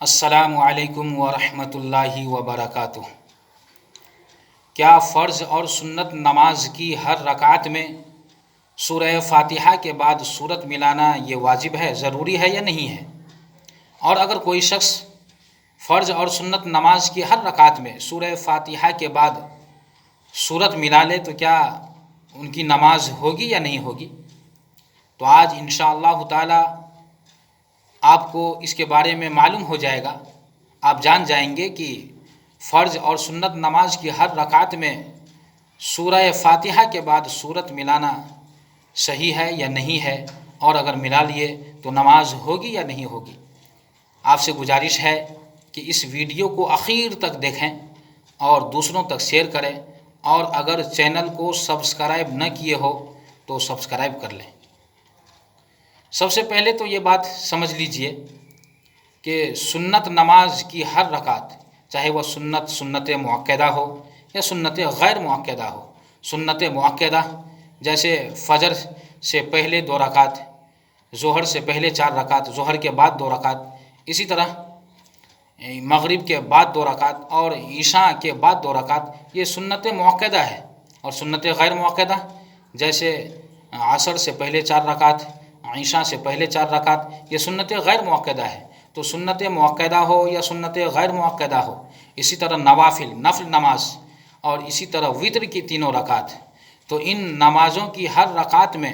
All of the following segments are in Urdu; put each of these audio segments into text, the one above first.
السلام علیکم ورحمۃ اللہ وبرکاتہ۔ کیا فرض اور سنت نماز کی ہر رکعت میں سورہ فاتحہ کے بعد سورت ملانا یہ واجب ہے، ضروری ہے یا نہیں ہے؟ اور اگر کوئی شخص فرض اور سنت نماز کی ہر رکعت میں سورہ فاتحہ کے بعد سورت ملا لے تو کیا ان کی نماز ہوگی یا نہیں ہوگی؟ تو آج انشاءاللہ تعالی آپ کو اس کے بارے میں معلوم ہو جائے گا۔ آپ جان جائیں گے کہ فرض اور سنت نماز کی ہر رکعت میں سورہ فاتحہ کے بعد سورت ملانا صحیح ہے یا نہیں ہے، اور اگر ملا لیے تو نماز ہوگی یا نہیں ہوگی۔ آپ سے گزارش ہے کہ اس ویڈیو کو آخر تک دیکھیں اور دوسروں تک شیئر کریں، اور اگر چینل کو سبسکرائب نہ کیے ہو تو سبسکرائب کر لیں۔ سب سے پہلے تو یہ بات سمجھ لیجئے کہ سنت نماز کی ہر رکعت، چاہے وہ سنت مؤکدہ ہو یا سنت غیر مؤکدہ ہو۔ سنت مؤکدہ جیسے فجر سے پہلے 2 رکعت، ظہر سے پہلے 4 رکعت، ظہر کے بعد 2 رکعت، اسی طرح مغرب کے بعد 2 رکعت اور عشاء کے بعد 2 رکعت، یہ سنت مؤکدہ ہے۔ اور سنت غیر مؤکدہ جیسے عصر سے پہلے 4 رکعت، عشاء سے پہلے 4 رکعت، یہ سنت غیر مؤکدہ ہے۔ تو سنت مؤکدہ ہو یا سنت غیر مؤکدہ ہو، اسی طرح نفل نماز اور اسی طرح وتر کی 3 رکعت، تو ان نمازوں کی ہر رکعت میں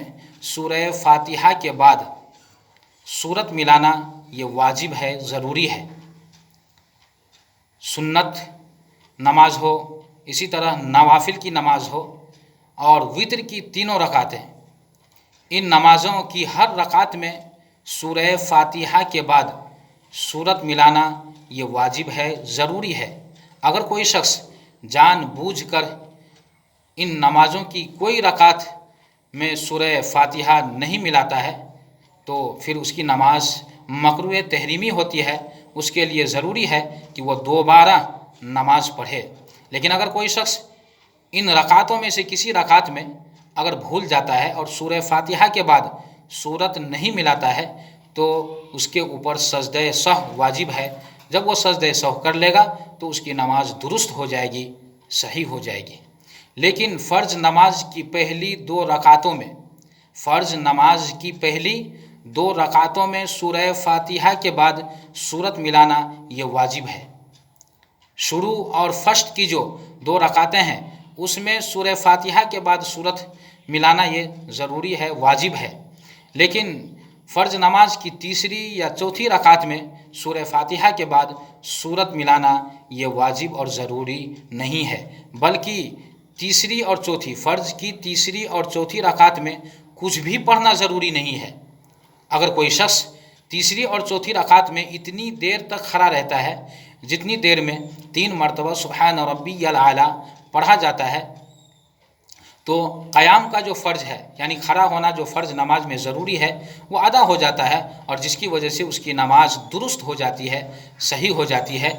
سورہ فاتحہ کے بعد سورت ملانا یہ واجب ہے، ضروری ہے۔ سنت نماز ہو، اسی طرح نوافل کی نماز ہو اور وتر کی 3 رکعتیں، ان نمازوں کی ہر رکعت میں سورہ فاتحہ کے بعد سورت ملانا یہ واجب ہے، ضروری ہے۔ اگر کوئی شخص جان بوجھ کر ان نمازوں کی کوئی رکعت میں سورہ فاتحہ نہیں ملاتا ہے تو پھر اس کی نماز مکروہ تحریمی ہوتی ہے، اس کے لیے ضروری ہے کہ وہ دوبارہ نماز پڑھے۔ لیکن اگر کوئی شخص ان رکعتوں میں سے کسی رکعت میں اگر بھول جاتا ہے اور سورہ فاتحہ کے بعد سورت نہیں ملاتا ہے تو اس کے اوپر سجدہ سہو واجب ہے۔ جب وہ سجدہ سہو کر لے گا تو اس کی نماز درست ہو جائے گی، صحیح ہو جائے گی۔ لیکن فرض نماز کی پہلی 2 رکعتوں میں سورہ فاتحہ کے بعد سورت ملانا یہ واجب ہے۔ شروع اور فجر کی جو 2 رکعتیں ہیں اس میں سورہ فاتحہ کے بعد سورت ملانا یہ ضروری ہے، واجب ہے۔ لیکن فرض نماز کی تیسری یا چوتھی رکعت میں سورہ فاتحہ کے بعد سورت ملانا یہ واجب اور ضروری نہیں ہے، بلکہ فرض کی تیسری اور چوتھی رکعت میں کچھ بھی پڑھنا ضروری نہیں ہے۔ اگر کوئی شخص تیسری اور چوتھی رکعت میں اتنی دیر تک کھڑا رہتا ہے جتنی دیر میں 3 مرتبہ سبحان ربی الاعلیٰ پڑھا جاتا ہے، تو قیام کا جو فرض ہے، یعنی کھڑا ہونا جو فرض نماز میں ضروری ہے، وہ ادا ہو جاتا ہے، اور جس کی وجہ سے اس کی نماز درست ہو جاتی ہے، صحیح ہو جاتی ہے۔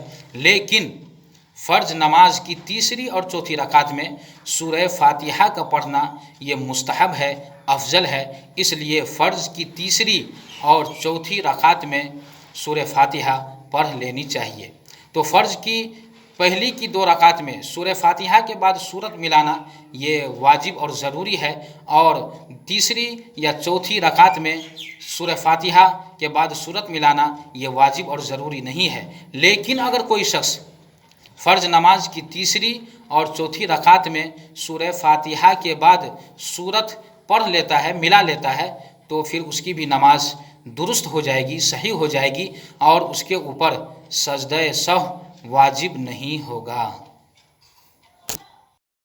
لیکن فرض نماز کی تیسری اور چوتھی رکعت میں سورہ فاتحہ کا پڑھنا یہ مستحب ہے، افضل ہے، اس لیے فرض کی تیسری اور چوتھی رکعت میں سورہ فاتحہ پڑھ لینی چاہیے۔ تو فرض کی پہلی کی 2 رکعت میں سورہ فاتحہ کے بعد سورت ملانا یہ واجب اور ضروری ہے، اور تیسری یا چوتھی رکعت میں سورہ فاتحہ کے بعد سورت ملانا یہ واجب اور ضروری نہیں ہے۔ لیکن اگر کوئی شخص فرض نماز کی تیسری اور چوتھی رکعت میں سورہ فاتحہ کے بعد سورت پڑھ لیتا ہے، ملا لیتا ہے، تو پھر اس کی بھی نماز درست ہو جائے گی، صحیح ہو جائے گی، اور اس کے اوپر سجدہ سہو واجب نہیں ہوگا۔